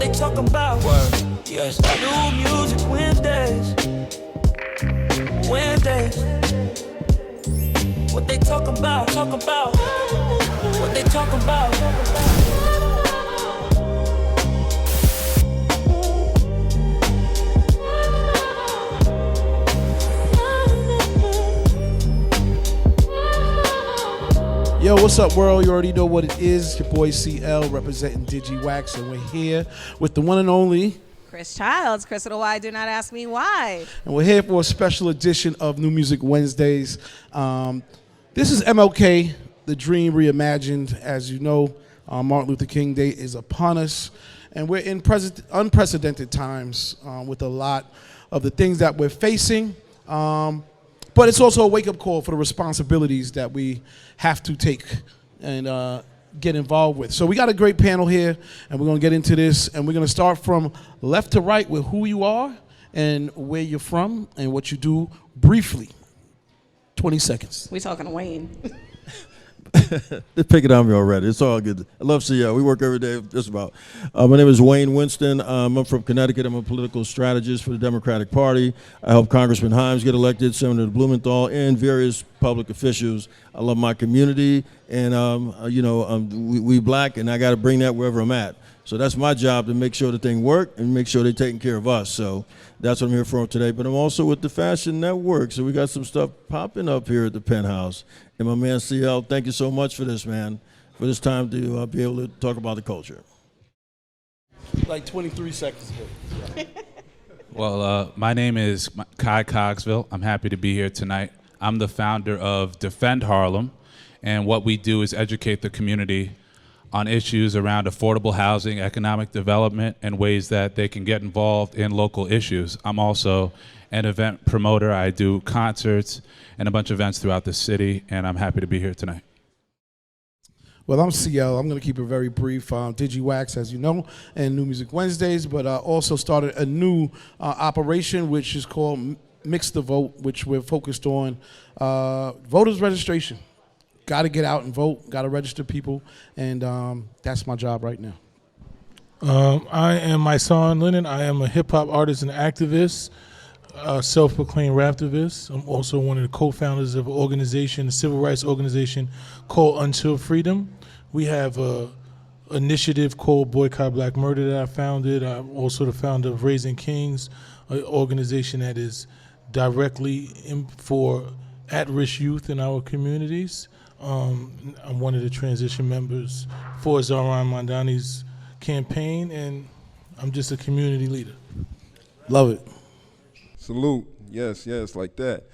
they talking about? Word. Yes. New music Wednesdays. Wednesdays. What they talking about? Talking about. What they talking about? Yo, what's up, world? You already know what it is. Your boy CL representing Digiwaxx, and we're here with the one and only Chrys Childs. Chrys with a Y, do not ask me why. And we're here for a special edition of New Music Wednesdays. This is MLK, the Dream Reimagined. As you know, Martin Luther King Day is upon us, and we're in unprecedented times with a lot of the things that we're facing. But it's also a wake-up call for the responsibilities that we have to take and get involved with. So we got a great panel here, and we're going to get into this, and we're going to start from left to right with who you are and where you're from and what you do briefly. 20 seconds. We talking to Wayne. They're picking on me already. It's all good. I love CL. We work every day, just about. My name is Wayne Winston. I'm from Connecticut. I'm a political strategist for the Democratic Party. I help Congressman Himes get elected, Senator Blumenthal, and various public officials. I love my community, and we black, and I got to bring that wherever I'm at. So that's my job, to make sure the thing work and make sure they're taking care of us. So that's what I'm here for today. But I'm also with the Fashion Network, so we got some stuff popping up here at the Penthouse. And my man CL, thank you so much for this, man, for this time to be able to talk about the culture. Like 23 seconds ago. Well, my name is Kai Cogsville. I'm happy to be here tonight. I'm the founder of Defend Harlem, and what we do is educate the community on issues around affordable housing, economic development, and ways that they can get involved in local issues. I'm also an event promoter. I do concerts and a bunch of events throughout the city, and I'm happy to be here tonight. Well, I'm CL. I'm going to keep it very brief. Digiwaxx, as you know, and New Music Wednesdays, but also started a new operation, which is called Mix the Vote, which we're focused on voters registration. Got to get out and vote, got to register people, and that's my job right now. I am Mysonne Lennon. I am a hip-hop artist and activist, self-proclaimed raptivist. I'm also one of the co-founders of an organization, a civil rights organization called Until Freedom. We have an initiative called Boycott Black Murder that I founded. I'm also the founder of Raising Kings, an organization that is directly for at-risk youth in our communities. I'm one of the transition members for Zohran Mamdani's campaign, and I'm just a community leader. Love it. Salute. Yes, like that.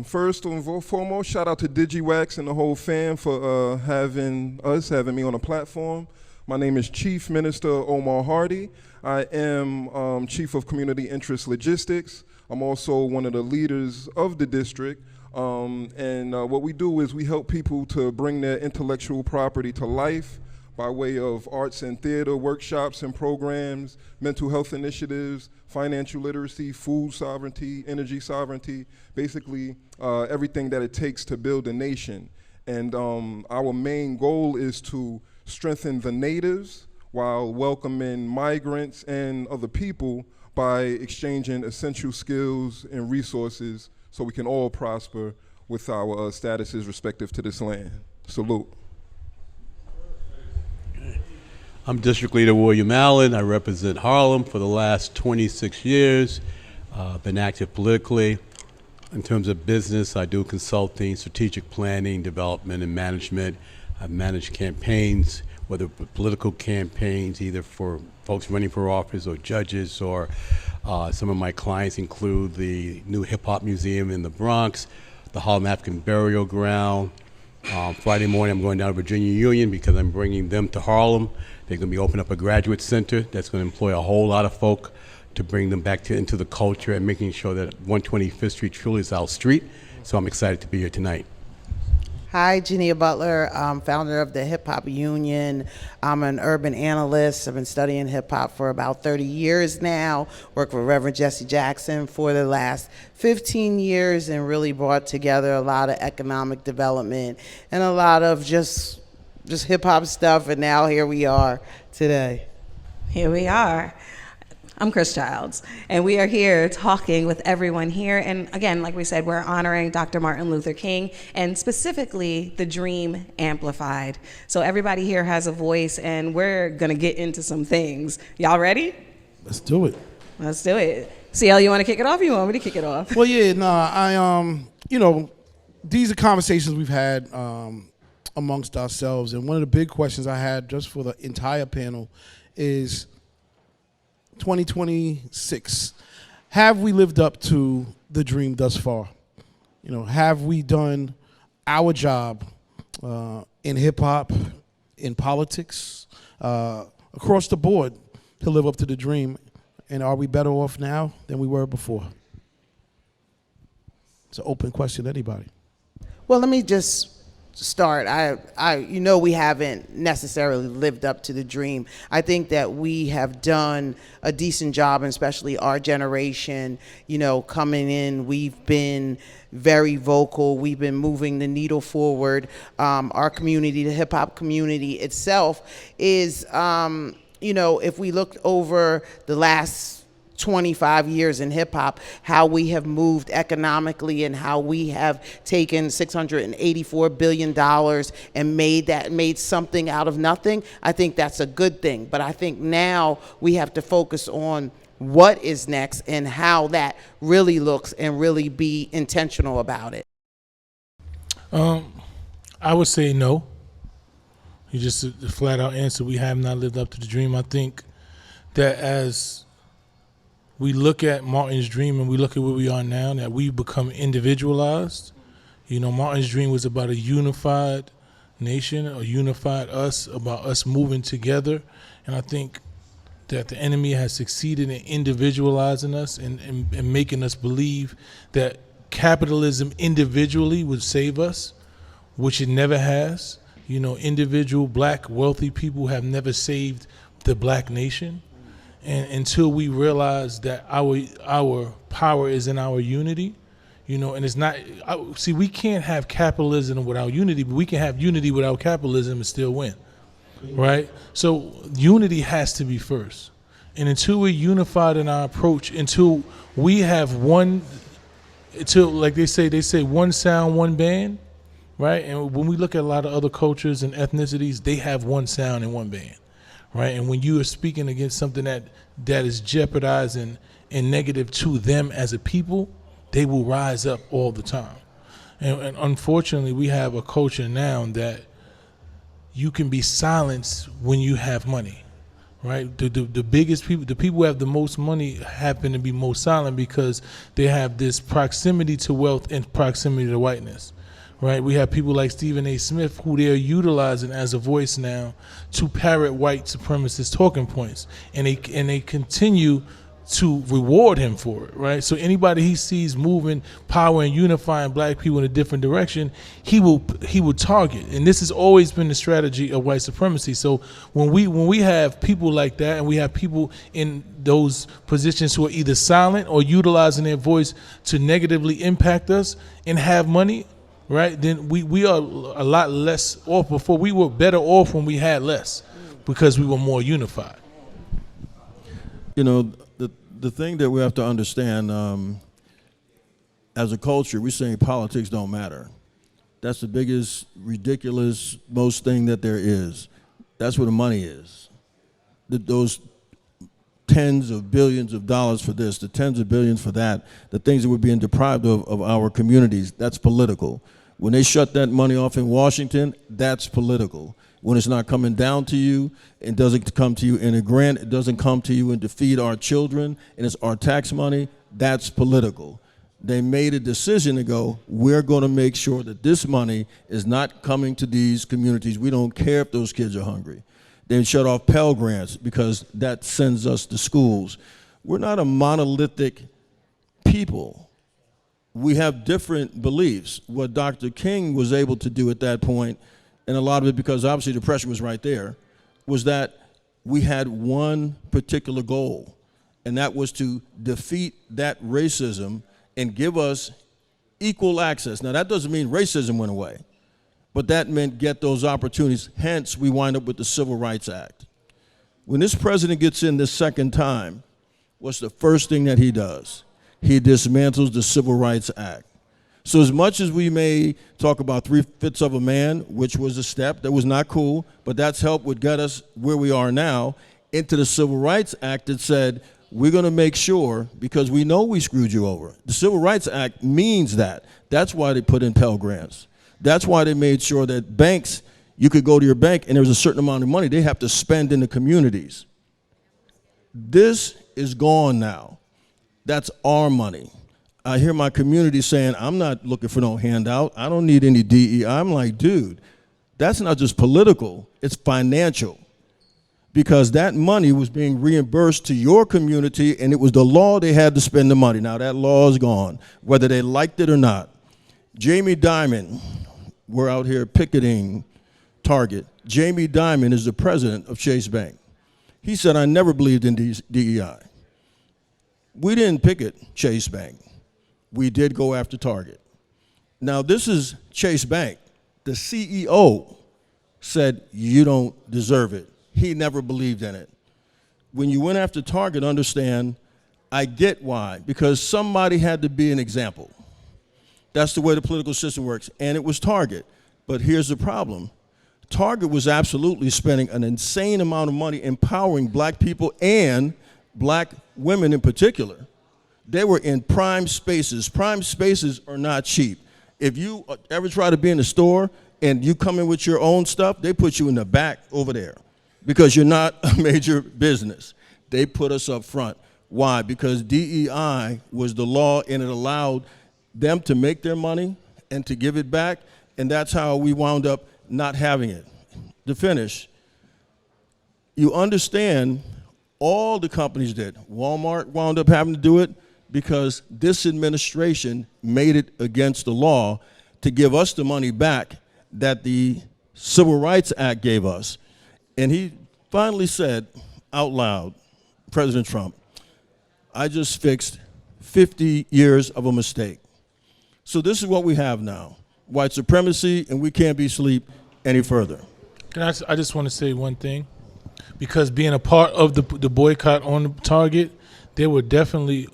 First and foremost, shout out to Digiwaxx and the whole fam for having me on the platform. My name is Chief Minister Omar Hardy. I am Chief of Community Interest Logistics. I'm also one of the leaders of the district. What we do is we help people to bring their intellectual property to life by way of arts and theater workshops and programs, mental health initiatives, financial literacy, food sovereignty, energy sovereignty, basically everything that it takes to build a nation. And our main goal is to strengthen the natives while welcoming migrants and other people by exchanging essential skills and resources so we can all prosper with our statuses respective to this land. Salute. I'm District Leader William Allen. I represent Harlem for the last 26 years. Been active politically. In terms of business, I do consulting, strategic planning, development, and management. I've managed campaigns, whether political campaigns, either for folks running for office or judges, or some of my clients include the new Hip Hop Museum in the Bronx, the Harlem African Burial Ground. Friday morning I'm going down to Virginia Union because I'm bringing them to Harlem. They're going to be opening up a graduate center that's going to employ a whole lot of folk to bring them back into the culture and making sure that 125th Street truly is our street. So I'm excited to be here tonight. Hi, Jineea Butler, founder of the Hip Hop Union. I'm an urban analyst. I've been studying hip hop for about 30 years now. Worked with Reverend Jesse Jackson for the last 15 years and really brought together a lot of economic development and a lot of just hip hop stuff. And now here we are today. Here we are. I'm Chrys Childs, and we are here talking with everyone here. And again, like we said, we're honoring Dr. Martin Luther King, and specifically the dream amplified. So everybody here has a voice, and we're gonna get into some things. Y'all ready? Let's do it. Let's do it. CL, you wanna kick it off, or you want me to kick it off? Well, yeah, these are conversations we've had amongst ourselves, and one of the big questions I had just for the entire panel is 2026. Have we lived up to the dream thus far? Have we done our job in hip hop, in politics, across the board to live up to the dream? And are we better off now than we were before? It's an open question to anybody. Well, let me just start. We haven't necessarily lived up to the dream. I think that we have done a decent job, and especially our generation, coming in, we've been very vocal. We've been moving the needle forward. Our community, the hip hop community itself is, if we look over the last 25 years in hip hop, how we have moved economically and how we have taken $684 billion and made something out of nothing, I think that's a good thing. But I think now we have to focus on what is next and how that really looks and really be intentional about it. I would say no. You just a flat out answer. We have not lived up to the dream. I think that as we look at Martin's dream and we look at where we are now, that we've become individualized. Martin's dream was about a unified nation, a unified us, about us moving together. And I think that the enemy has succeeded in individualizing us and making us believe that capitalism individually would save us, which it never has. Individual black wealthy people have never saved the black nation. And until we realize that our power is in our unity, and it's not, we can't have capitalism without unity, but we can have unity without capitalism and still win, right? So unity has to be first. And until we're unified in our approach, until we have like they say one sound, one band, right? And when we look at a lot of other cultures and ethnicities, they have one sound and one band. Right, and when you are speaking against something that is jeopardizing and negative to them as a people, they will rise up all the time. And unfortunately, we have a culture now that you can be silenced when you have money. Right, the biggest people, the people who have the most money, happen to be most silent because they have this proximity to wealth and proximity to whiteness. Right, we have people like Stephen A. Smith who they're utilizing as a voice now to parrot white supremacist talking points, and they continue to reward him for it. Right, so anybody he sees moving power and unifying black people in a different direction, he will target. And this has always been the strategy of white supremacy. So when we have people like that, and we have people in those positions who are either silent or utilizing their voice to negatively impact us and have money, right, then we are a lot less off. Before, we were better off when we had less because we were more unified. The thing that we have to understand, as a culture, we're saying politics don't matter. That's the biggest, ridiculous, most thing that there is. That's where the money is. Those tens of billions of dollars for this, the tens of billions for that, the things that we're being deprived of our communities, that's political. When they shut that money off in Washington, that's political. When it's not coming down to you, it doesn't come to you in a grant, it doesn't come to you and to feed our children, and it's our tax money, that's political. They made a decision to go, we're going to make sure that this money is not coming to these communities. We don't care if those kids are hungry. They shut off Pell Grants because that sends us to schools. We're not a monolithic people. We have different beliefs. What Dr. King was able to do at that point, and a lot of it because obviously the pressure was right there, was that we had one particular goal, and that was to defeat that racism and give us equal access. Now, that doesn't mean racism went away, but that meant get those opportunities. Hence, we wind up with the Civil Rights Act. When this president gets in this second time, what's the first thing that he does? He dismantles the Civil Rights Act. So as much as we may talk about 3/5 of a man, which was a step that was not cool, but that's helped would get us where we are now, into the Civil Rights Act that said, we're going to make sure, because we know we screwed you over. The Civil Rights Act means that. That's why they put in Pell Grants. That's why they made sure that banks, you could go to your bank and there was a certain amount of money they have to spend in the communities. This is gone now. That's our money. I hear my community saying, I'm not looking for no handout. I don't need any DEI. I'm like, dude, that's not just political, it's financial. Because that money was being reimbursed to your community, and it was the law they had to spend the money. Now that law is gone, whether they liked it or not. Jamie Dimon, we're out here picketing Target. Jamie Dimon is the president of Chase Bank. He said, I never believed in DEI. We didn't picket Chase Bank. We did go after Target. Now this is Chase Bank. The CEO said, you don't deserve it. He never believed in it. When you went after Target, understand, I get why, because somebody had to be an example. That's the way the political system works, and it was Target. But here's the problem. Target was absolutely spending an insane amount of money empowering black people and black women in particular. They were in prime spaces. Prime spaces are not cheap. If you ever try to be in the store and you come in with your own stuff, they put you in the back over there because you're not a major business. They put us up front. Why? Because DEI was the law, and it allowed them to make their money and to give it back, and that's how we wound up not having it. To finish, you understand all the companies did. Walmart wound up having to do it because this administration made it against the law to give us the money back that the Civil Rights Act gave us. And he finally said out loud, President Trump, I just fixed 50 years of a mistake. So this is what we have now, white supremacy, and we can't be asleep any further. I just want to say one thing, because being a part of the boycott on Target, there were definitely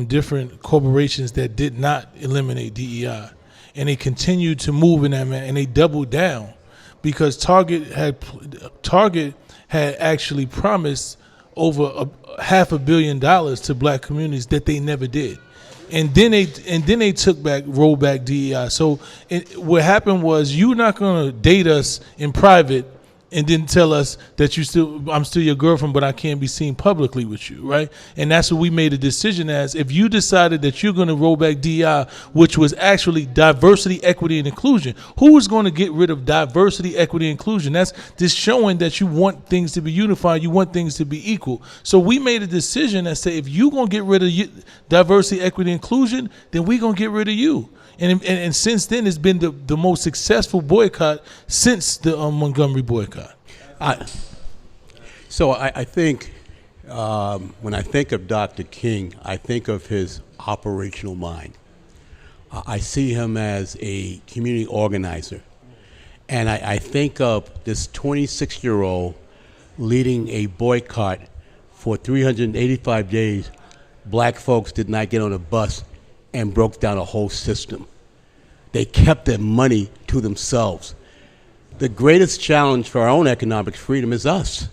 different corporations that did not eliminate DEI, and they continued to move in that manner, and they doubled down, because Target had actually promised over $500 million to black communities that they never did. And then they rolled back DEI. So what happened was, you're not gonna date us in private and then tell us that I'm still your girlfriend, but I can't be seen publicly with you, right? And that's what we made a decision as. If you decided that you're gonna roll back DEI, which was actually diversity, equity, and inclusion, who is gonna get rid of diversity, equity, and inclusion? That's just showing that you want things to be unified, you want things to be equal. So we made a decision that said, if you're gonna get rid of diversity, equity, and inclusion, then we're gonna get rid of you. And since then, it's been the most successful boycott since the Montgomery boycott. I think when I think of Dr. King, I think of his operational mind. I see him as a community organizer. And I think of this 26-year-old leading a boycott for 385 days. Black folks did not get on a bus and broke down a whole system. They kept their money to themselves. The greatest challenge for our own economic freedom is us.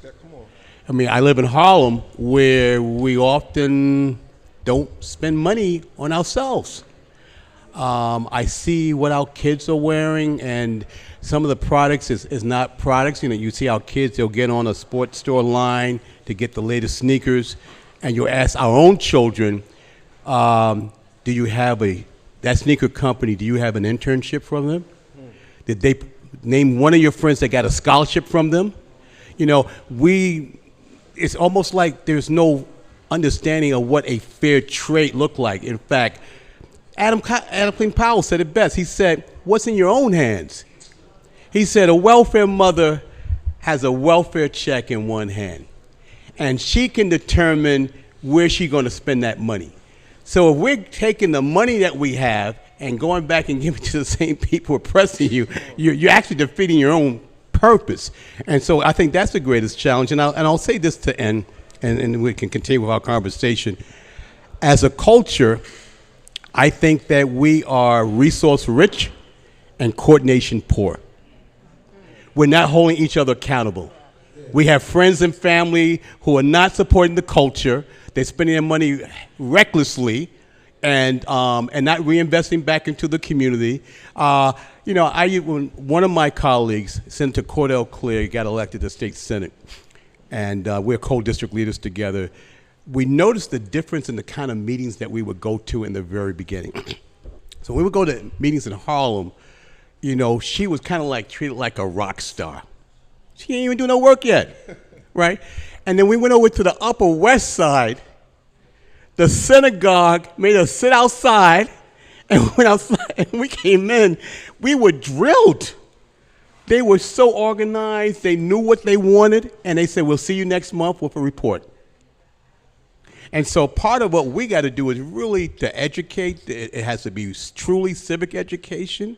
I mean, I live in Harlem, where we often don't spend money on ourselves. I see what our kids are wearing, and some of the products is not products. You know, you see our kids, they'll get on a sports store line to get the latest sneakers, and you ask our own children, do you have that sneaker company, do you have an internship from them? Did they name one of your friends that got a scholarship from them? You know, it's almost like there's no understanding of what a fair trade looked like. In fact, Adam Clayton Powell said it best. He said, what's in your own hands? He said, a welfare mother has a welfare check in one hand, and she can determine where she's going to spend that money. So if we're taking the money that we have and going back and giving it to the same people oppressing you, you're actually defeating your own purpose. And so I think that's the greatest challenge. And I'll say this to end, and we can continue with our conversation. As a culture, I think that we are resource rich and coordination poor. We're not holding each other accountable. We have friends and family who are not supporting the culture. They're spending their money recklessly and not reinvesting back into the community. When one of my colleagues, Senator Cordell Clear, got elected to state senate, and we're co-district leaders together, we noticed the difference in the kind of meetings that we would go to in the very beginning. So we would go to meetings in Harlem, she was kind of like treated like a rock star. She ain't even do no work yet, right? And then we went over to the Upper West Side. The synagogue made us sit outside, and we went outside, and we came in. We were drilled. They were so organized. They knew what they wanted, and they said, we'll see you next month with a report. And so part of what we got to do is really to educate. It has to be truly civic education,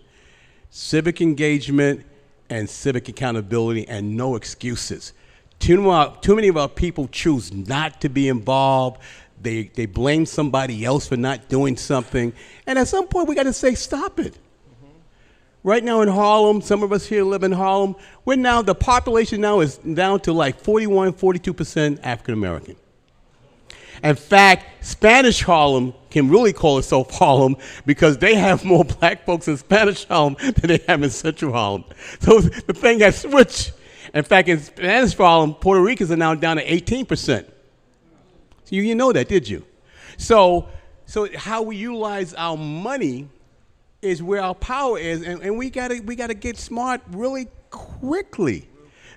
civic engagement, and civic accountability, and no excuses. Too many of our people choose not to be involved. They blame somebody else for not doing something. And at some point, we got to say, stop it. Right now in Harlem, some of us here live in Harlem, the population now is down to like 41, 42% African American. In fact, Spanish Harlem can really call itself Harlem because they have more black folks in Spanish Harlem than they have in Central Harlem. So the thing has switched. In fact, in Spanish Harlem, Puerto Ricans are now down to 18%. So you know that, did you? So how we utilize our money is where our power is, and we gotta get smart really quickly,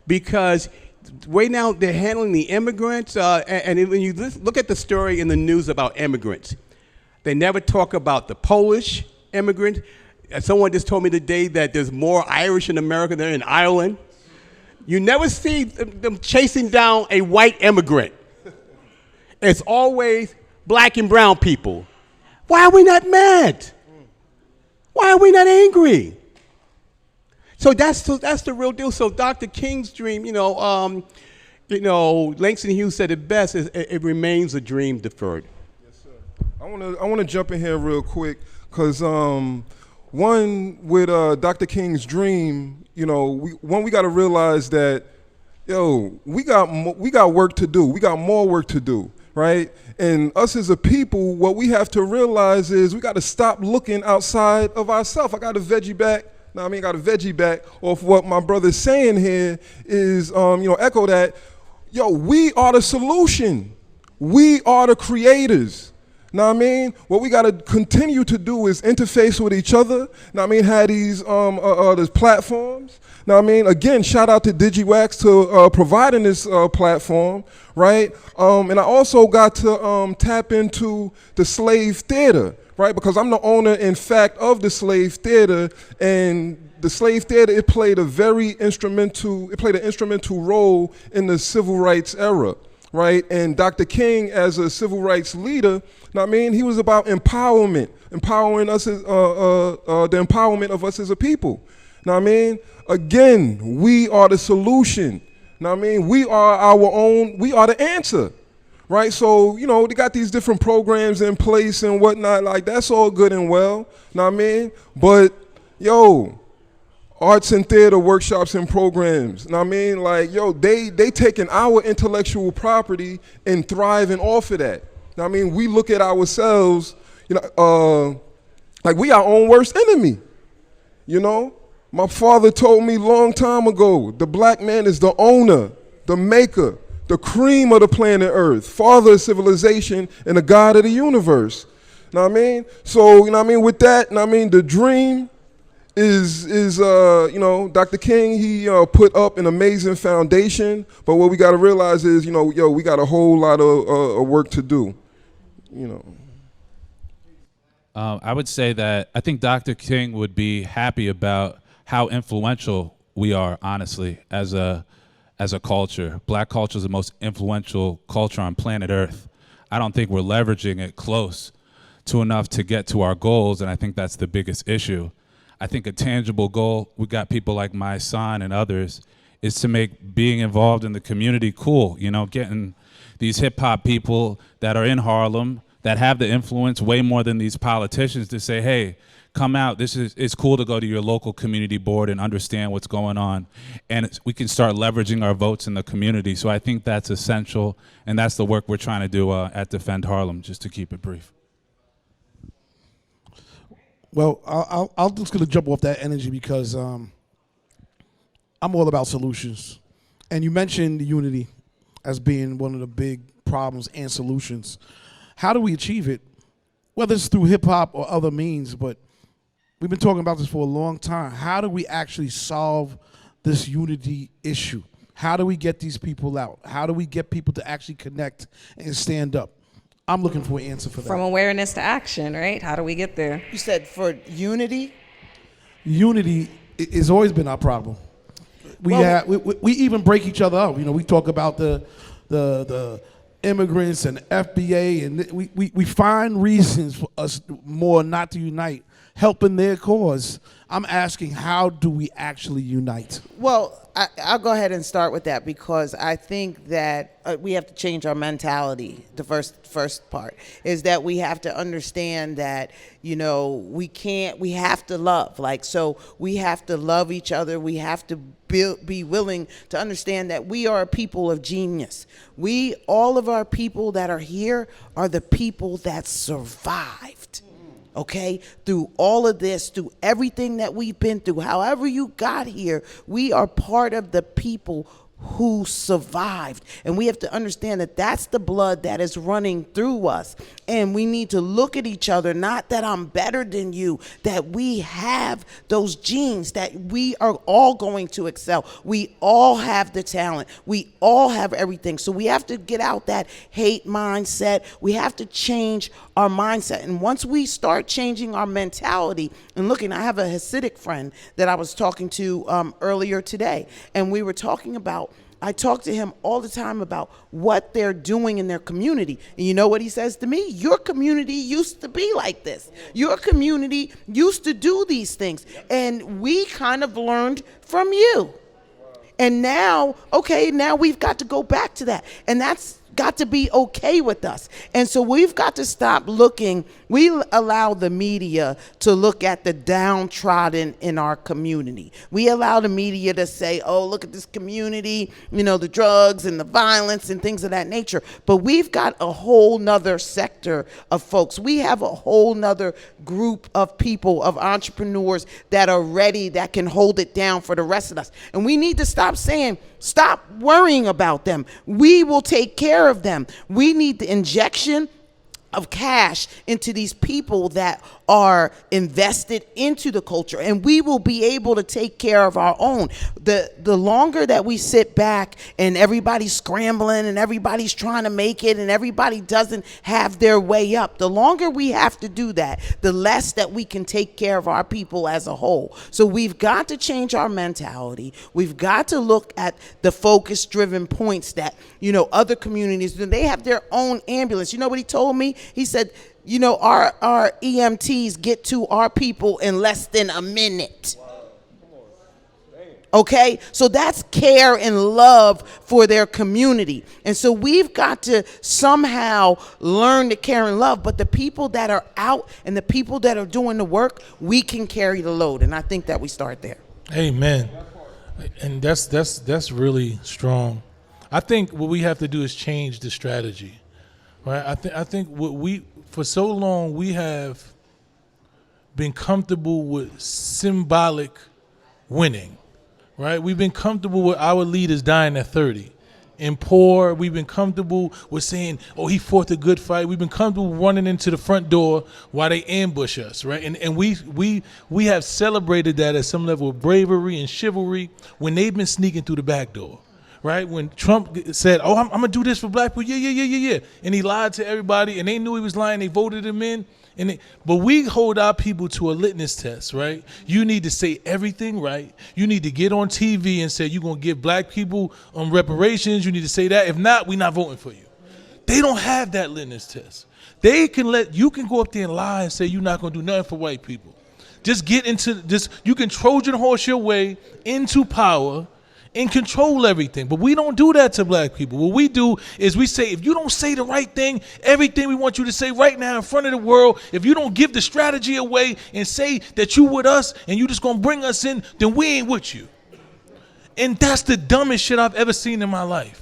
because right now they're handling the immigrants, and when you look at the story in the news about immigrants, they never talk about the Polish immigrant. Someone just told me today that there's more Irish in America than in Ireland. You never see them chasing down a white immigrant. It's always black and brown people. Why are we not mad? Why are we not angry? So that's the real deal. So Dr. King's dream, Langston Hughes said it best: it remains a dream deferred. Yes, sir. I want to jump in here real quick because one with Dr. King's dream, we got to realize that we got work to do. We got more work to do, right? And us as a people, what we have to realize is we got to stop looking outside of ourselves. I got a veggie back off what my brother's saying here is, echo that. We are the solution. We are the creators. Know what I mean? What we got to continue to do is interface with each other. Know what I mean? Have these platforms. Know what I mean? Again, shout out to Digiwaxx to providing this platform, right? And I also got to tap into the slave theater, right? Because I'm the owner, in fact, of the slave theater, and the slave theater, it played an instrumental role in the civil rights era, right? And Dr. King, as a civil rights leader, know what I mean, he was about empowering us, the empowerment of us as a people. Know what I mean? Again, we are the solution. Know what I mean? We are the answer. Right, so, they got these different programs in place and whatnot, like that's all good and well, know what I mean? But, arts and theater workshops and programs, know what I mean? Like, they taking our intellectual property and thriving off of that. Know what I mean? We look at ourselves, like we our own worst enemy, My father told me long time ago, the black man is the owner, the maker, the cream of the planet Earth, father of civilization, and the God of the universe. Know what I mean? So, with that, the dream is Dr. King, he put up an amazing foundation, but what we got to realize is, we got a whole lot of work to do, I would say that I think Dr. King would be happy about how influential we are, honestly, as a culture. Black culture is the most influential culture on planet Earth. I don't think we're leveraging it close to enough to get to our goals, and I think that's the biggest issue. I think a tangible goal, we got people like Mysonne and others, is to make being involved in the community cool, you know, getting these hip hop people that are in Harlem that have the influence way more than these politicians to say, hey, come out, it's cool to go to your local community board and understand what's going on. And we can start leveraging our votes in the community. So I think that's essential, and that's the work we're trying to do at Defend Harlem, just to keep it brief. Well, I'm just going to jump off that energy because I'm all about solutions. And you mentioned unity as being one of the big problems and solutions. How do we achieve it? Whether it's through hip-hop or other means, but we've been talking about this for a long time. How do we actually solve this unity issue? How do we get these people out? How do we get people to actually connect and stand up? I'm looking for an answer for that. From awareness to action, right? How do we get there? You said for unity? Unity has always been our problem. We even break each other up. You know, we talk about the immigrants and FBA, and we find reasons for us more not to unite, helping their cause. I'm asking, how do we actually unite? Well, I'll go ahead and start with that because I think that we have to change our mentality. The first part is that we have to understand that, you know, we have to love. So we have to love each other. We have to be willing to understand that we are a people of genius. All of our people that are here are the people that survived. Okay, through all of this, through everything that we've been through, however you got here, we are part of the people who survived. And we have to understand that that's the blood that is running through us. And we need to look at each other, not that I'm better than you, that we have those genes, that we are all going to excel. We all have the talent. We all have everything. So we have to get out that hate mindset. We have to change our mindset. And once we start changing our mentality and looking, I have a Hasidic friend that I was talking to earlier today, and we were talking about, I talk to him all the time about what they're doing in their community. And you know what he says to me? Your community used to be like this. Your community used to do these things. And we kind of learned from you. And now, now we've got to go back to that. And that's got to be okay with us. And so we've got to stop looking. We allow the media to look at the downtrodden in our community. We allow the media to say, oh, look at this community, you know, the drugs and the violence and things of that nature. But we've got a whole nother sector of folks. We have a whole nother group of people, of entrepreneurs that are ready, that can hold it down for the rest of us. And we need to stop worrying about them. We will take care of them. We need the injection of cash into these people that are invested into the culture, and we will be able to take care of our own. The longer that we sit back and everybody's scrambling and everybody's trying to make it and everybody doesn't have their way up, the longer we have to do that, the less that we can take care of our people as a whole. So we've got to change our mentality. We've got to look at the focus-driven points that, you know, other communities do. They have their own ambulance. You know what he told me? He said, you know, our EMTs get to our people in less than a minute. Okay, so that's care and love for their community. And so we've got to somehow learn to care and love, but the people that are out and the people that are doing the work, we can carry the load. And I think that we start there. Amen. And that's really strong. I think what we have to do is change the strategy. Right? I think what for so long we have been comfortable with symbolic winning, right? We've been comfortable with our leaders dying at 30 and poor. We've been comfortable with saying, oh, he fought a good fight. We've been comfortable running into the front door while they ambush us, right? And we have celebrated that at some level of bravery and chivalry when they've been sneaking through the back door. Right, when Trump said, oh, I'm going to do this for black people, yeah. And he lied to everybody, and they knew he was lying. They voted him in. But we hold our people to a litmus test, right? You need to say everything right. You need to get on TV and say you're going to give black people reparations. You need to say that. If not, we're not voting for you. They don't have that litmus test. You can go up there and lie and say you're not going to do nothing for white people. just get into this. You can Trojan horse your way into power and control everything. But we don't do that to black people. What we do is we say, if you don't say the right thing, everything we want you to say right now in front of the world, if you don't give the strategy away and say that you with us and you just gonna bring us in, then we ain't with you. And that's the dumbest shit I've ever seen in my life.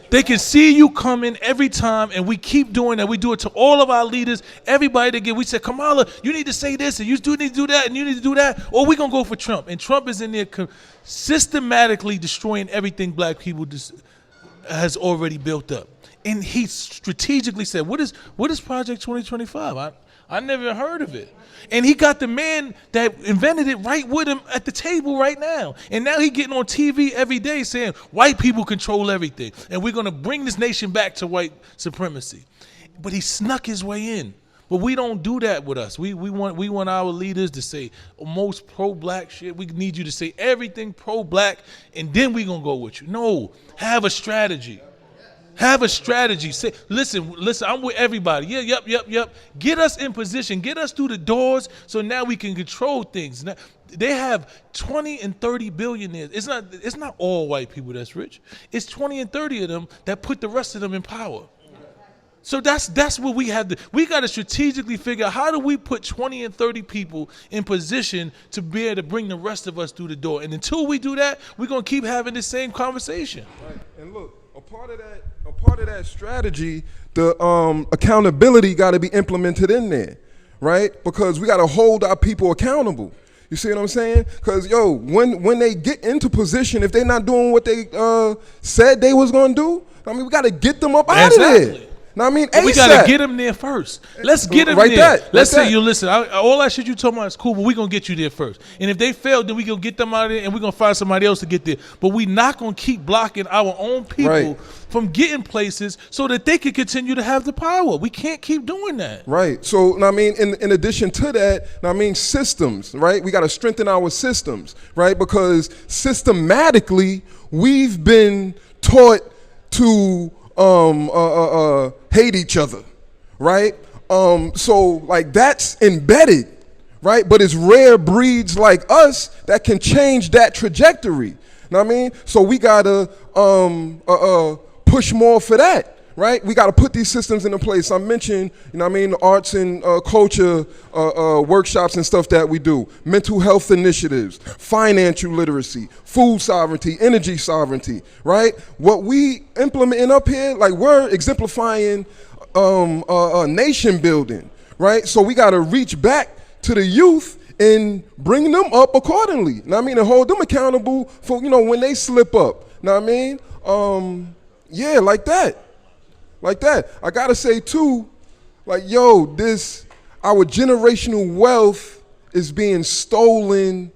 They can see you coming every time, and we keep doing that. We do it to all of our leaders, everybody that get. We say, Kamala, you need to say this, and you do need to do that, and you need to do that, or we're going to go for Trump. And Trump is in there systematically destroying everything black people has already built up. And he strategically said, what is Project 2025? I never heard of it. And he got the man that invented it right with him at the table right now. And now he getting on TV every day saying white people control everything. And we're going to bring this nation back to white supremacy. But he snuck his way in. But we don't do that with us. We want our leaders to say most pro-black shit. We need you to say everything pro-black, and then we're going to go with you. No, have a strategy. Have a strategy. Say, listen, I'm with everybody. Yeah, yep. Get us in position. Get us through the doors so now we can control things. Now, they have 20 and 30 billionaires. It's not all white people that's rich. It's 20 and 30 of them that put the rest of them in power. So that's what we have to. We got to strategically figure out, how do we put 20 and 30 people in position to be able to bring the rest of us through the door. And until we do that, we're going to keep having the same conversation. Right. And look, a part of that strategy, the accountability got to be implemented in there, right? Because we got to hold our people accountable. You see what I'm saying? Because, when they get into position, if they're not doing what they said they was going to do, I mean, we got to get them up out of there. Know what I mean? We got to get them there first. Let's get them right there. Let's say, that. you listen, all that shit you talking about is cool, but we're going to get you there first. And if they fail, then we going to get them out of there, and we're going to find somebody else to get there. But we not going to keep blocking our own people from getting places so that they can continue to have the power. We can't keep doing that. Right. So, I mean, in addition to that, I mean, systems, right? We got to strengthen our systems, right? Because systematically, we've been taught to hate each other, right? So like that's embedded, right? But it's rare breeds like us that can change that trajectory. Know what I mean? So we gotta push more for that, right? We gotta put these systems into place. I mentioned, the arts and culture workshops and stuff that we do, mental health initiatives, financial literacy, food sovereignty, energy sovereignty, right? What we implementing up here, like we're exemplifying nation building, right? So we gotta reach back to the youth and bring them up accordingly. Know what I mean? And hold them accountable for, when they slip up. Know what I mean? Like that. Like that. I gotta say too, our generational wealth is being stolen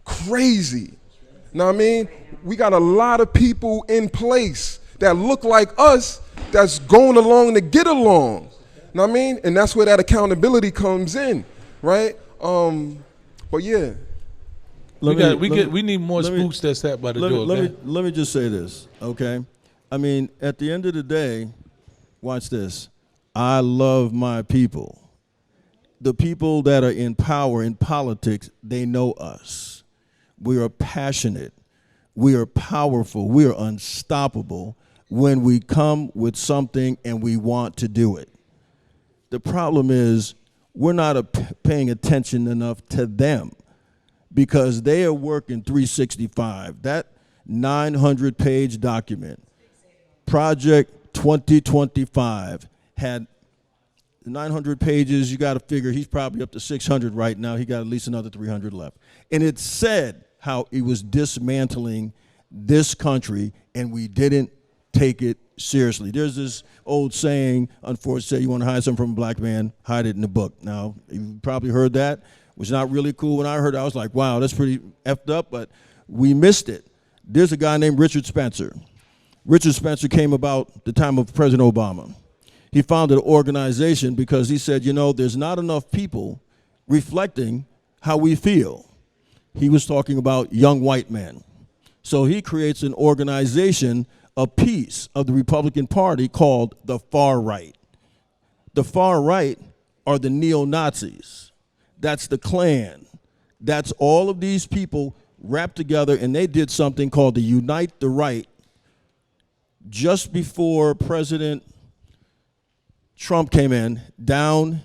crazy. Know what I mean? We got a lot of people in place that look like us that's going along to get along. Know what I mean? And that's where that accountability comes in, right? But yeah. We need more spooks that sat by the door. Let me just say this, okay? I mean, at the end of the day, watch this. I love my people. The people that are in power in politics, they know us. We are passionate. We are powerful. We are unstoppable when we come with something and we want to do it. The problem is we're not paying attention enough to them because they are working 365. That 900-page document, Project 2025, had 900 pages. You got to figure he's probably up to 600 right now. He got at least another 300 left. And it said how he was dismantling this country, and we didn't take it seriously. There's this old saying, unfortunately, you want to hide something from a black man, hide it in the book. Now, you probably heard that. It was not really cool. When I heard it, I was like, wow, that's pretty effed up, but we missed it. There's a guy named Richard Spencer. Richard Spencer came about the time of President Obama. He founded an organization because he said, there's not enough people reflecting how we feel. He was talking about young white men. So he creates an organization, a piece of the Republican Party called the far right. The far right are the neo-Nazis. That's the Klan. That's all of these people wrapped together, and they did something called the Unite the Right just before President Trump came in down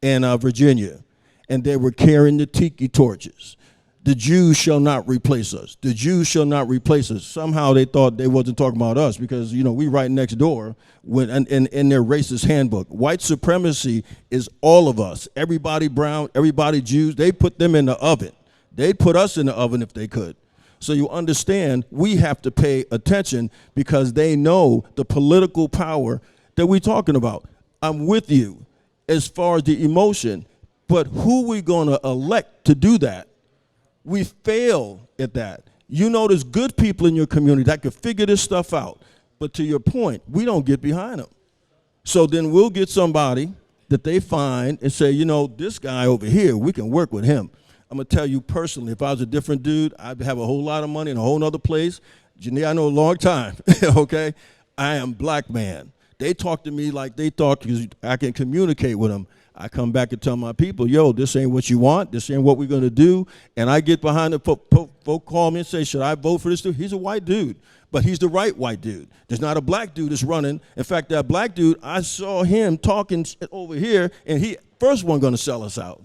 in Virginia, and they were carrying the tiki torches. The Jews shall not replace us. The Jews shall not replace us. Somehow they thought they wasn't talking about us because, you know, we right next door in their racist handbook. White supremacy is all of us. Everybody brown, everybody Jews. They put them in the oven. They'd put us in the oven if they could. So you understand we have to pay attention because they know the political power that we're talking about. I'm with you as far as the emotion, but who we going to elect to do that? We fail at that. You know there's good people in your community that could figure this stuff out. But to your point, we don't get behind them. So then we'll get somebody that they find and say, you know, this guy over here, we can work with him. I'm going to tell you personally, if I was a different dude, I'd have a whole lot of money in a whole nother place. Jineea, I know a long time, okay? I am black man. They talk to me like they talk because I can communicate with them. I come back and tell my people, yo, this ain't what you want. This ain't what we're going to do. And I get behind the folk call me and say, should I vote for this dude? He's a white dude, but he's the right white dude. There's not a black dude that's running. In fact, that black dude, I saw him talking over here, and he first one going to sell us out.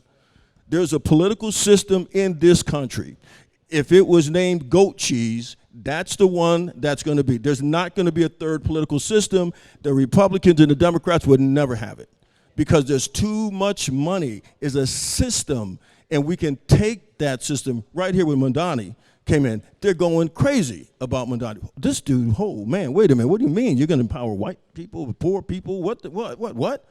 There's a political system in this country. If it was named goat cheese, that's the one that's going to be. There's not going to be a third political system. The Republicans and the Democrats would never have it because there's too much money. It's a system, and we can take that system right here with Mondani came in. They're going crazy about Mondani. This dude, oh, man, wait a minute. What do you mean? You're going to empower white people, poor people? What?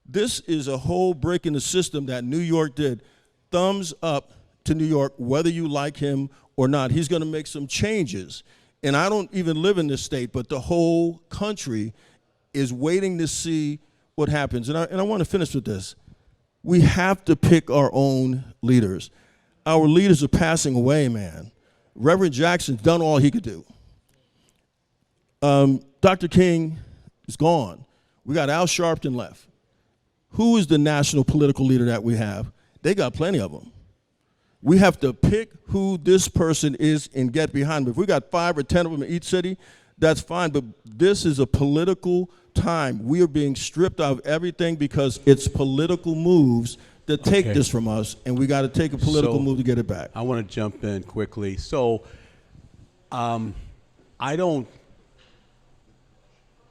This is a whole break in the system that New York did. Thumbs up to New York, whether you like him or not. He's going to make some changes. And I don't even live in this state, but the whole country is waiting to see what happens. And I want to finish with this. We have to pick our own leaders. Our leaders are passing away, man. Reverend Jackson's done all he could do. Dr. King is gone. We got Al Sharpton left. Who is the national political leader that we have? They got plenty of them. We have to pick who this person is and get behind them. If we got 5 or 10 of them in each city, that's fine, but this is a political time. We are being stripped of everything because it's political moves that take this from us, and we got to take a political move to get it back. I want to jump in quickly. So I don't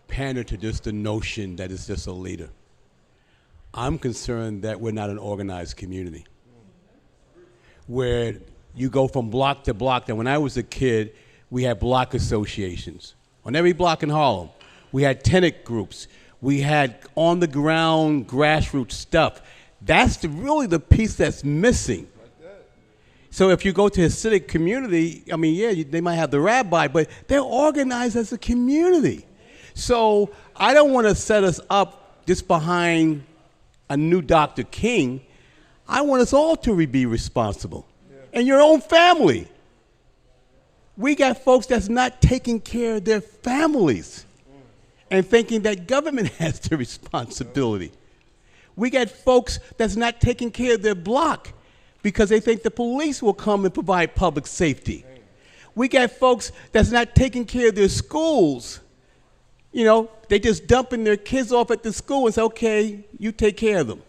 pander to just the notion that it's just a leader. I'm concerned that we're not an organized community where you go from block to block. That when I was a kid, we had block associations. On every block in Harlem, we had tenant groups. We had on-the-ground grassroots stuff. That's really the piece that's missing. So if you go to a Hasidic community, I mean, yeah, they might have the rabbi, but they're organized as a community. So I don't want to set us up just behind a new Dr. King. I want us all to be responsible. And your own family. We got folks that's not taking care of their families and thinking that government has the responsibility. We got folks that's not taking care of their block because they think the police will come and provide public safety. We got folks that's not taking care of their schools. You know, they just dumping their kids off at the school and say, okay, you take care of them.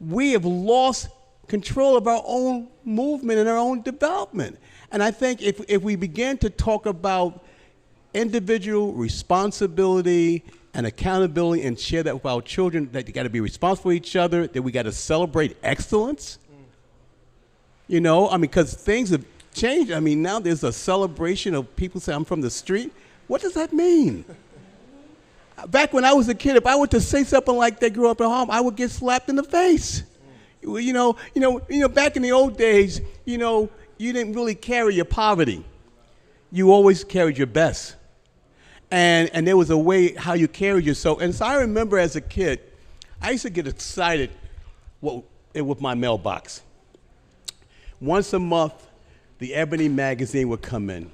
We have lost control of our own movement and our own development. And I think if we begin to talk about individual responsibility and accountability and share that with our children, that you got to be responsible for each other, that we got to celebrate excellence. You know, I mean, because things have changed. I mean, now there's a celebration of people say, I'm from the street. What does that mean? Back when I was a kid, if I were to say something like that, grew up in Harlem, I would get slapped in the face. You know, back in the old days, you know, you didn't really carry your poverty. You always carried your best. And there was a way how you carried yourself. And so I remember as a kid, I used to get excited with my mailbox. Once a month, the Ebony magazine would come in.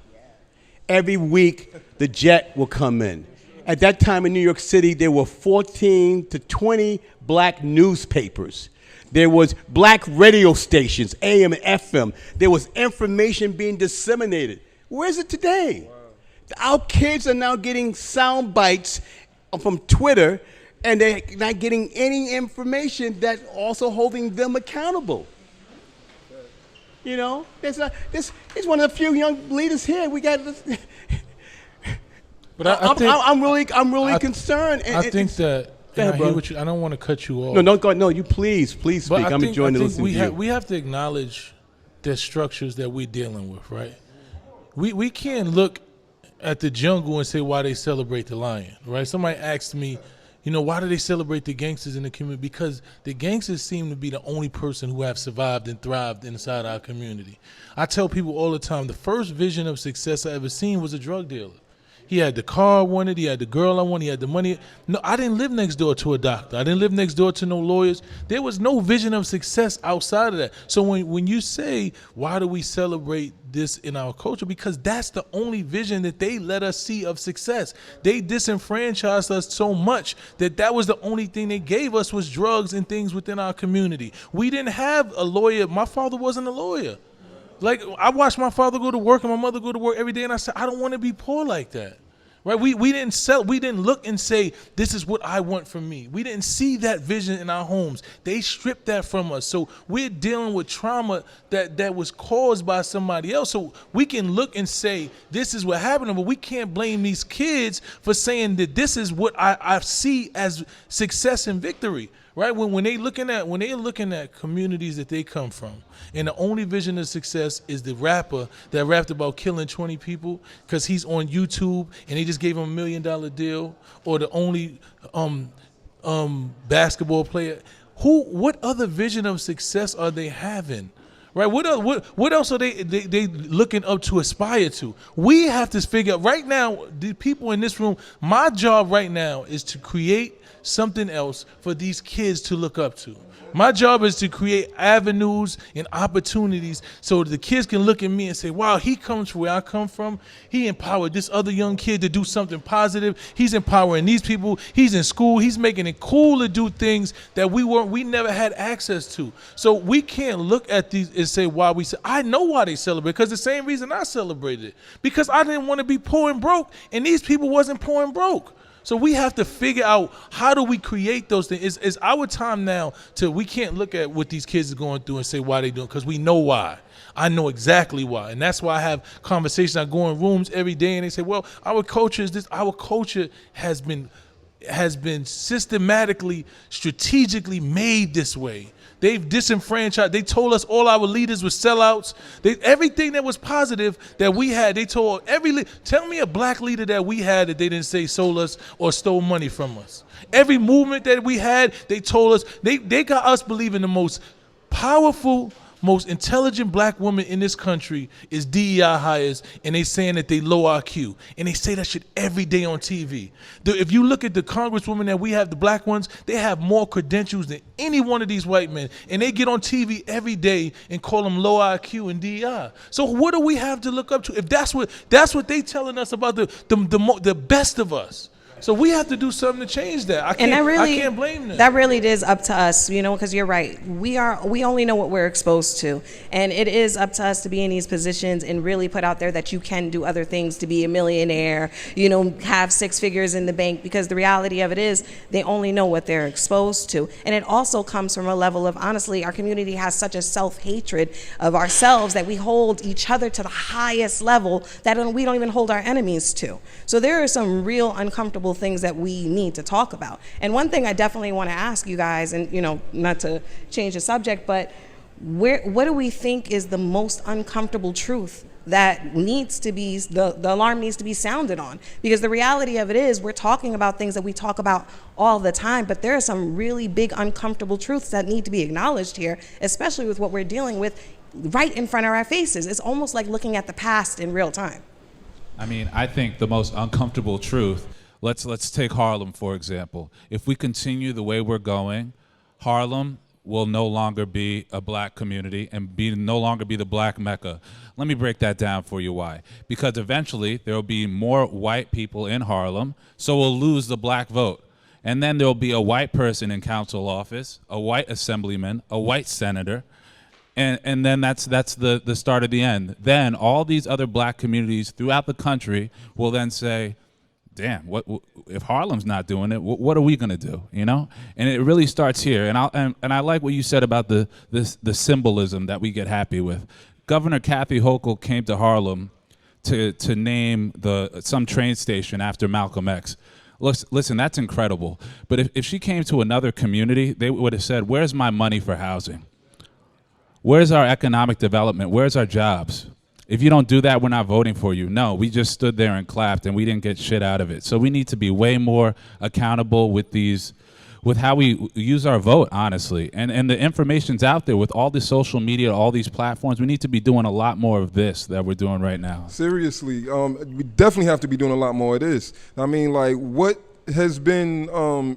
Every week, the Jet will come in. At that time in New York City, there were 14 to 20 black newspapers. There was black radio stations, AM and FM. There was information being disseminated. Where is it today? Wow. Our kids are now getting sound bites from Twitter, and they're not getting any information that's also holding them accountable. You know, it's one of the few young leaders here. We got this. But I'm really concerned. I think that. Ahead, I hear what I don't want to cut you off. No, don't go. No, you please speak. I'm enjoying listening to you. We have to acknowledge the structures that we're dealing with, right? We can't look at the jungle and say why they celebrate the lion, right? Somebody asked me, why do they celebrate the gangsters in the community? Because the gangsters seem to be the only person who have survived and thrived inside our community. I tell people all the time, the first vision of success I ever seen was a drug dealer. He had the car I wanted, he had the girl I wanted, he had the money. No, I didn't live next door to a doctor. I didn't live next door to no lawyers. There was no vision of success outside of that. So when you say, why do we celebrate this in our culture? Because that's the only vision that they let us see of success. They disenfranchised us so much that was the only thing they gave us was drugs and things within our community. We didn't have a lawyer. My father wasn't a lawyer. Like, I watched my father go to work and my mother go to work every day, and I said, I don't want to be poor like that. Right? We didn't look and say, this is what I want for me. We didn't see that vision in our homes. They stripped that from us. So we're dealing with trauma that was caused by somebody else. So we can look and say, this is what happened, but we can't blame these kids for saying that this is what I see as success and victory. Right? When they're looking at communities that they come from, and the only vision of success is the rapper that rapped about killing 20 people because he's on YouTube and they just gave him $1 million deal, or the only basketball player. What other vision of success are they having? Right? What else are they looking up to aspire to? We have to figure out right now, the people in this room, my job right now is to create something else for these kids to look up to. My job is to create avenues and opportunities so the kids can look at me and say, wow, he comes from where I come from. He empowered this other young kid to do something positive. He's empowering these people. He's in school. He's making it cool to do things that we never had access to. So we can't look at these and say why we say. I know why they celebrate, because the same reason I celebrated it. Because I didn't want to be poor and broke, and these people wasn't poor and broke. So we have to figure out, how do we create those things? It's our time now we can't look at what these kids are going through and say why they doing, because we know why. I know exactly why. And that's why I have conversations. I go in rooms every day and they say, well, our culture is this. Our culture has been systematically, strategically made this way. They've disenfranchised. They told us all our leaders were sellouts. Everything that was positive that we had, they told tell me a black leader that we had that they didn't say sold us or stole money from us. Every movement that we had, they told us, they got us believing the most powerful, most intelligent black woman in this country is DEI hires, and they saying that they low IQ. And they say that shit every day on TV. If you look at the congresswomen that we have, the black ones, they have more credentials than any one of these white men. And they get on TV every day and call them low IQ and DEI. So what do we have to look up to? If that's what they telling us about the best of us. So we have to do something to change that. I can't blame them. That really is up to us, because you're right. We only know what we're exposed to. And it is up to us to be in these positions and really put out there that you can do other things to be a millionaire, have 6 figures in the bank, because the reality of it is they only know what they're exposed to. And it also comes from a level of, honestly, our community has such a self-hatred of ourselves that we hold each other to the highest level that we don't even hold our enemies to. So there are some real uncomfortable things that we need to talk about. And one thing I definitely want to ask you guys, and not to change the subject, but what do we think is the most uncomfortable truth that needs to be, the alarm needs to be sounded on? Because the reality of it is we're talking about things that we talk about all the time, but there are some really big uncomfortable truths that need to be acknowledged here, especially with what we're dealing with right in front of our faces. It's almost like looking at the past in real time. I mean, I think the most uncomfortable truth, let's take Harlem, for example. If we continue the way we're going, Harlem, will no longer be a black community and no longer be the black Mecca. Let me break that down for you why. Because eventually there will be more white people in Harlem, so we'll lose the black vote. And then there'll be a white person in council office, a white assemblyman, a white senator, and then that's the start of the end. Then all these other black communities throughout the country will then say, damn, what if Harlem's not doing it? What are we gonna do? You know, and it really starts here. And I like what you said about the symbolism that we get happy with. Governor Kathy Hochul came to Harlem to name some train station after Malcolm X. Listen, that's incredible. But if she came to another community, they would have said, "Where's my money for housing? Where's our economic development? Where's our jobs? If you don't do that, we're not voting for you." No, we just stood there and clapped and we didn't get shit out of it. So we need to be way more accountable with how we use our vote, honestly. And the information's out there with all the social media, all these platforms. We need to be doing a lot more of this that we're doing right now. Seriously, we definitely have to be doing a lot more of this. I mean, like, what has been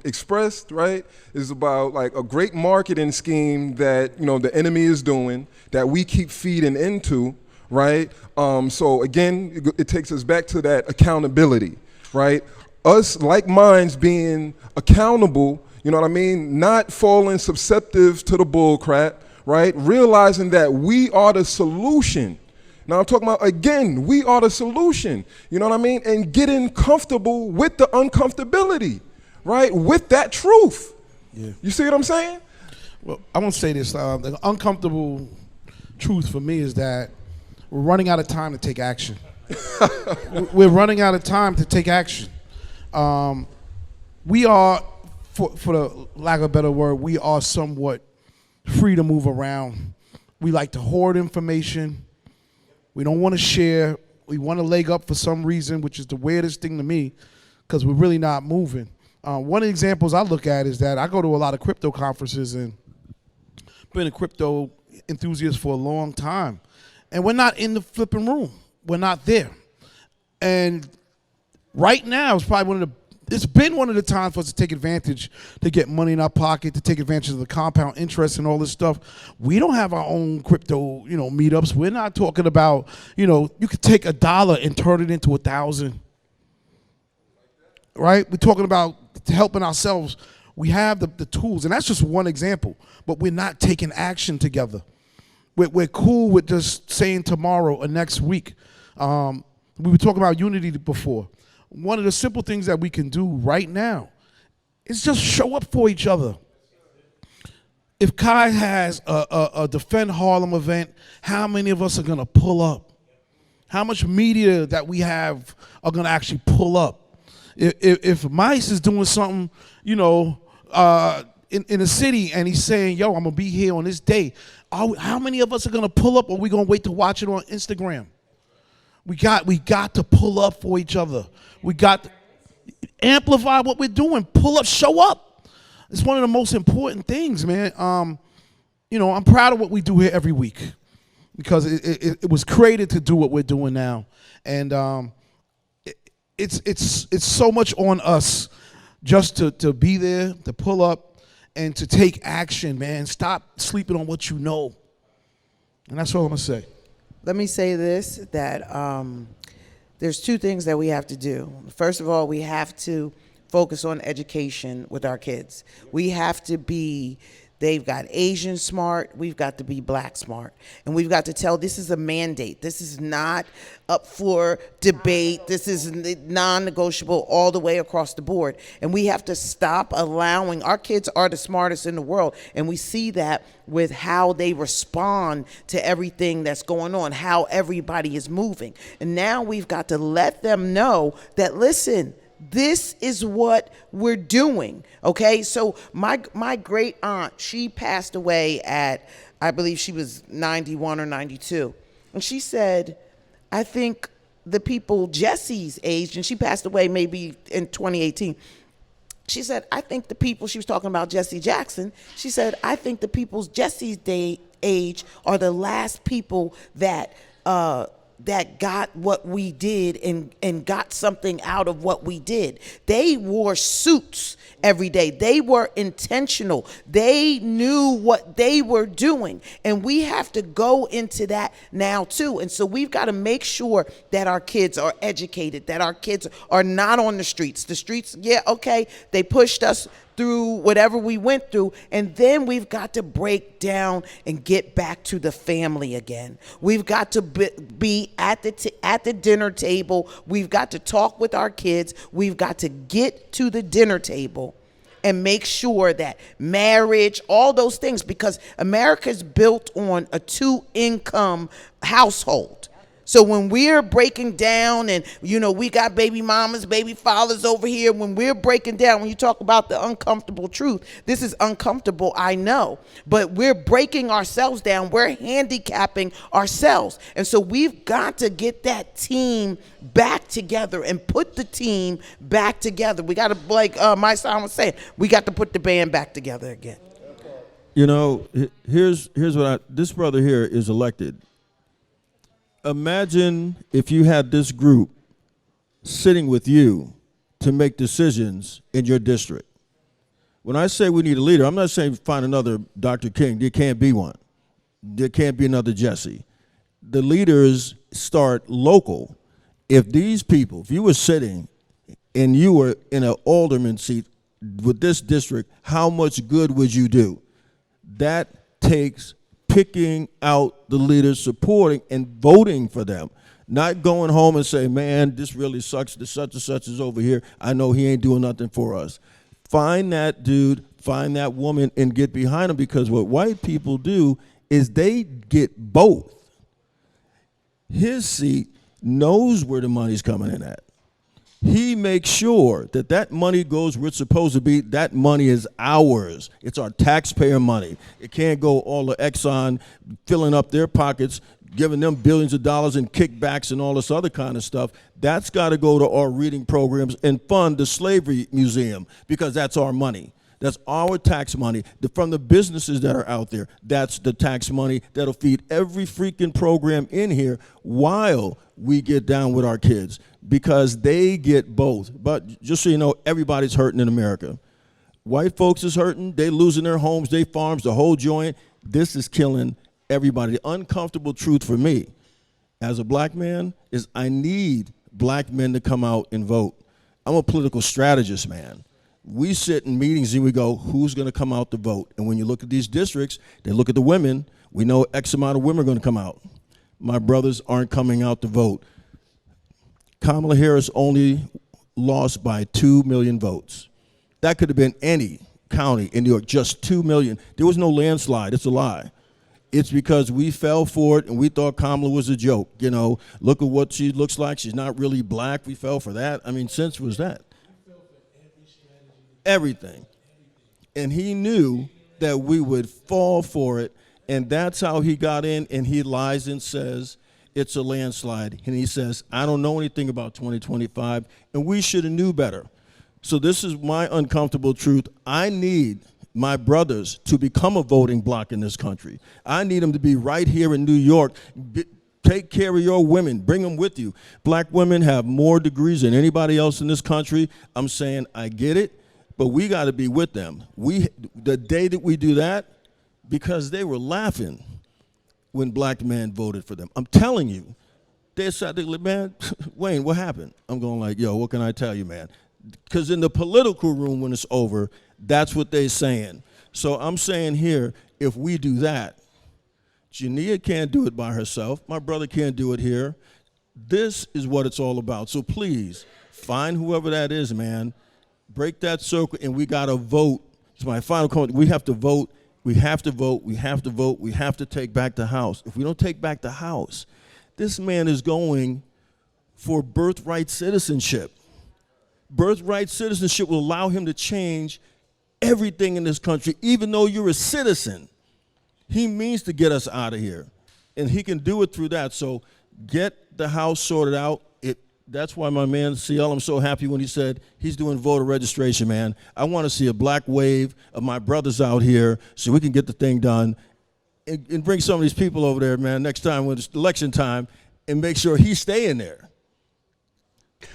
expressed, right, is about like a great marketing scheme that, you know, the enemy is doing, that we keep feeding into, right? So again, it takes us back to that accountability, right? Us like minds being accountable, you know what I mean? Not falling susceptible to the bull crap, right? Realizing that we are the solution. Now I'm talking about, again, we are the solution, you know what I mean? And getting comfortable with the uncomfortability, right? With that truth. Yeah. You see what I'm saying? Well, I want to say this. The uncomfortable truth for me is that we're running out of time to take action. We're running out of time to take action. We are, for the lack of a better word, we are somewhat free to move around. We like to hoard information. We don't want to share. We want to leg up for some reason, which is the weirdest thing to me, because we're really not moving. One of the examples I look at is that I go to a lot of crypto conferences and been a crypto enthusiast for a long time. And we're not in the flipping room. We're not there. And right now, it's been one of the times for us to take advantage, to get money in our pocket, to take advantage of the compound interest and all this stuff. We don't have our own crypto, meetups. We're not talking about, you could take $1 and turn it into 1,000. Right? We're talking about helping ourselves. We have the tools, and that's just one example. But we're not taking action together. We're cool with just saying tomorrow or next week. We were talking about unity before. One of the simple things that we can do right now is just show up for each other. If Kai has a Defend Harlem event, how many of us are going to pull up? How much media that we have are going to actually pull up? If Mice is doing something, in the city and he's saying, yo, I'm going to be here on this day, how many of us are going to pull up, or are we going to wait to watch it on Instagram? We got to pull up for each other. We got to amplify what we're doing. Pull up, show up. It's one of the most important things, man. I'm proud of what we do here every week because it was created to do what we're doing now, and it's so much on us just to be there, to pull up, and to take action, man. Stop sleeping on what you know, and that's all I'm gonna say. Let me say this, that there's two things that we have to do. First of all, we have to focus on education with our kids. We have to be, they've got Asian smart, we've got to be black smart. And we've got to tell, this is a mandate. This is not up for debate. This is non-negotiable all the way across the board. And we have to stop allowing, our kids are the smartest in the world. And we see that with how they respond to everything that's going on, how everybody is moving. And now we've got to let them know that, listen, this is what we're doing, okay? So my great aunt, she passed away at, I believe she was 91 or 92. And she said, I think the people Jesse's age, and she passed away maybe in 2018. She said, I think the people, she was talking about Jesse Jackson. She said, I think the people's Jesse's age are the last people that got what we did and got something out of what we did. They wore suits every day. They were intentional. They knew what they were doing. And we have to go into that now too. And so we've got to make sure that our kids are educated, that our kids are not on the streets. The streets, yeah, okay, they pushed us through whatever we went through, and then we've got to break down and get back to the family again. We've got to be at the dinner table. We've got to talk with our kids. We've got to get to the dinner table and make sure that marriage, all those things, because America's built on a 2-income household. So when we're breaking down and, we got baby mamas, baby fathers over here, when we're breaking down, when you talk about the uncomfortable truth, this is uncomfortable, I know, but we're breaking ourselves down. We're handicapping ourselves. And so we've got to get that team back together and put the team back together. We got to, like Mysonne was saying, we got to put the band back together again. Here's what this brother here is elected. Imagine if you had this group sitting with you to make decisions in your district. When I say we need a leader, I'm not saying find another Dr. King. There can't be one. There can't be another Jesse. The leaders start local. If these people, if you were sitting and you were in an alderman seat with this district, how much good would you do? That takes picking out the leaders, supporting and voting for them, not going home and say, man, this really sucks, this such and such is over here, I know he ain't doing nothing for us. Find that dude, find that woman, and get behind them, because what white people do is they get both. His seat knows where the money's coming in at. He makes sure that that money goes where it's supposed to be. That money is ours. It's our taxpayer money. It can't go all the Exxon filling up their pockets, giving them billions of dollars in kickbacks and all this other kind of stuff. That's got to go to our reading programs and fund the slavery museum, because that's our money. That's our tax money. From the businesses that are out there, that's the tax money that'll feed every freaking program in here while we get down with our kids, because they get both. But just so you know, everybody's hurting in America. White folks is hurting. They losing their homes, their farms, the whole joint. This is killing everybody. The uncomfortable truth for me as a black man is I need black men to come out and vote. I'm a political strategist, man. We sit in meetings and we go, who's going to come out to vote? And when you look at these districts, they look at the women. We know X amount of women are going to come out. My brothers aren't coming out to vote. Kamala Harris only lost by 2 million votes. That could have been any county in New York, just 2 million. There was no landslide. It's a lie. It's because we fell for it and we thought Kamala was a joke. Look at what she looks like. She's not really black. We fell for that. I mean, since was that? Everything. And he knew that we would fall for it, and that's how he got in, and he lies and says it's a landslide. And he says, I don't know anything about 2025, and we should have knew better. So this is my uncomfortable truth. I need my brothers to become a voting bloc in this country. I need them to be right here in New York. Take care of your women. Bring them with you. Black women have more degrees than anybody else in this country. I'm saying I get it. But we got to be with them. The day that we do that, because they were laughing when black men voted for them. I'm telling you, they said, man, Wayne, what happened? I'm going like, yo, what can I tell you, man? Because in the political room when it's over, that's what they're saying. So I'm saying here, if we do that, Jineea can't do it by herself. My brother can't do it here. This is what it's all about. So please, find whoever that is, man. Break that circle, and we got to vote. It's my final comment. We have to vote. We have to vote. We have to vote. We have to take back the House. If we don't take back the House, this man is going for birthright citizenship. Birthright citizenship will allow him to change everything in this country, even though you're a citizen. He means to get us out of here, and he can do it through that. So get the House sorted out. That's why my man CL, I'm so happy when he said he's doing voter registration, man. I want to see a black wave of my brothers out here so we can get the thing done and bring some of these people over there, man, next time when it's election time, and make sure he's staying there.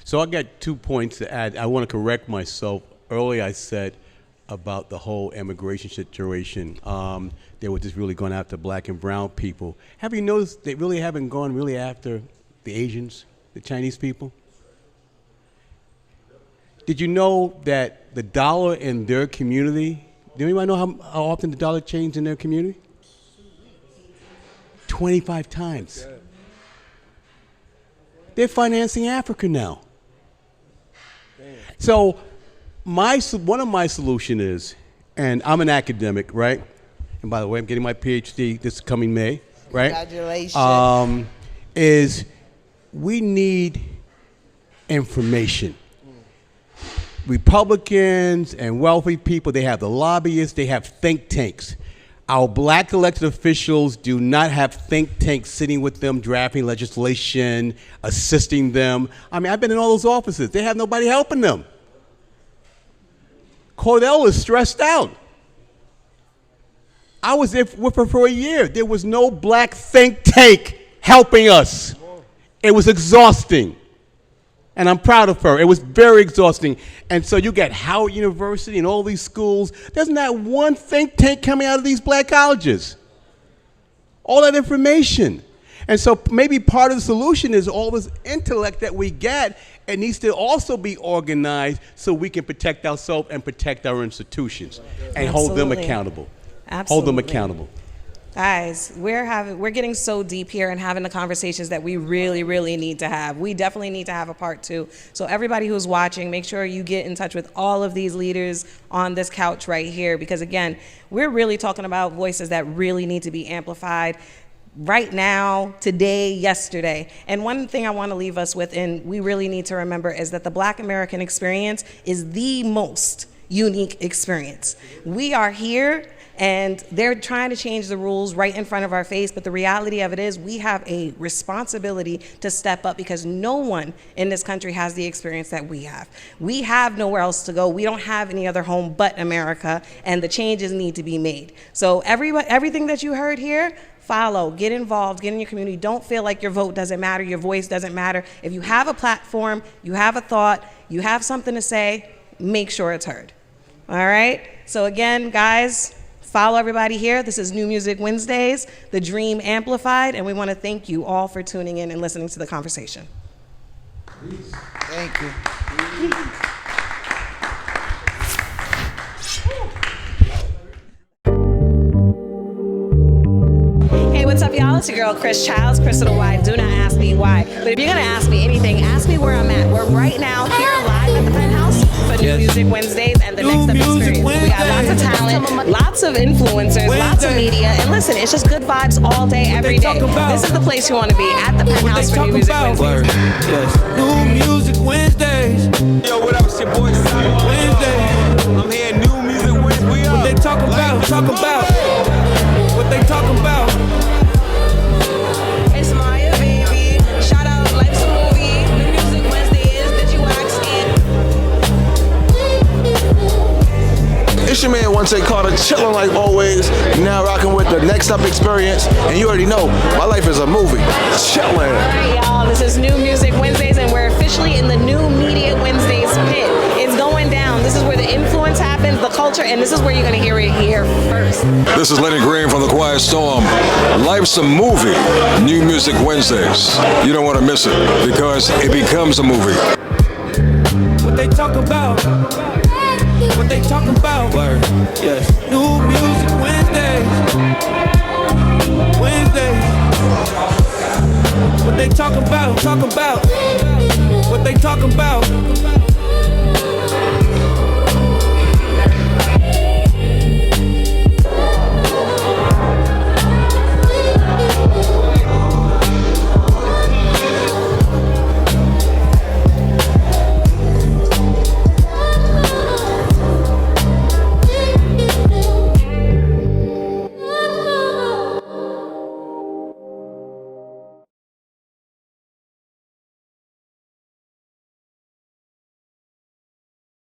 So I got 2 points to add. I want to correct myself earlier I said about the whole immigration situation. They were just really going after black and brown people. Have you noticed they really haven't gone really after the Asians, the Chinese people? Did you know that the dollar in their community, do anybody know how often the dollar changed in their community? 25 times. They're financing Africa now. So one of my solutions is, and I'm an academic, right? And by the way, I'm getting my PhD this coming May, right? Congratulations. Is we need information. Republicans and wealthy people, they have the lobbyists, they have think tanks. Our black elected officials do not have think tanks sitting with them, drafting legislation, assisting them. I mean, I've been in all those offices. They have nobody helping them. Cordell is stressed out. I was there with her for a year. There was no black think tank helping us. It was exhausting. And I'm proud of her. It was very exhausting. And so you got Howard University and all these schools. There's not one think tank coming out of these black colleges. All that information. And so maybe part of the solution is all this intellect that we get. It needs to also be organized so we can protect ourselves and protect our institutions and hold them accountable. Absolutely. Hold them accountable. Guys, we're getting so deep here and having the conversations that we really, really need to have. We definitely need to have a part 2. So everybody who's watching, make sure you get in touch with all of these leaders on this couch right here, because again, we're really talking about voices that really need to be amplified right now, today, yesterday. And one thing I want to leave us with, and we really need to remember, is that the Black American experience is the most unique experience. We are here, and they're trying to change the rules right in front of our face, but the reality of it is we have a responsibility to step up, because no one in this country has the experience that we have. We have nowhere else to go. We don't have any other home but America, and the changes need to be made. So everything that you heard here, follow, get involved, get in your community. Don't feel like your vote doesn't matter, your voice doesn't matter. If you have a platform, you have a thought, you have something to say, make sure it's heard. All right? So again, guys, follow everybody here. This is New Music Wednesdays, The Dream Amplified, and we want to thank you all for tuning in and listening to the conversation. Thank you. Hey, what's up, y'all? It's your girl, Chrys Childs, Chrys with a Y. Do not ask me why. But if you're going to ask me anything, ask me where I'm at. We're right now here live at the Penthouse for New Music Wednesdays and the Next Up Experience. We got lots of talent, lots of influencers, lots of media. And listen, it's just good vibes all day, every day. This is the place you want to be, at the Penthouse for New Music Wednesdays. Yes, New Music Wednesdays. Yo, what up, it's your boy Wednesday. I'm here, New Music Wednesdays. What they talk about, what they talking about. It's Maya, baby. Shout out, Life's a Movie. New Music Wednesdays, Digiwaxx, and It's your man, Once Carter, chilling like always. Now rocking with the Next Up Experience. And you already know, my life is a movie. Chilling. All right, y'all. This is New Music Wednesdays, and we're officially in the New Media Wednesdays pit. It's going down. This is where the influence happens, the culture, and this is where you're going to hear it here first. This is Lenny Green from The Quiet Storm. Life's a movie. New Music Wednesdays. You don't want to miss it, because it becomes a movie. What they talk about. What they talk about. Word. Yes. New Music Wednesdays. Wednesdays. What they talk about. What they talk about.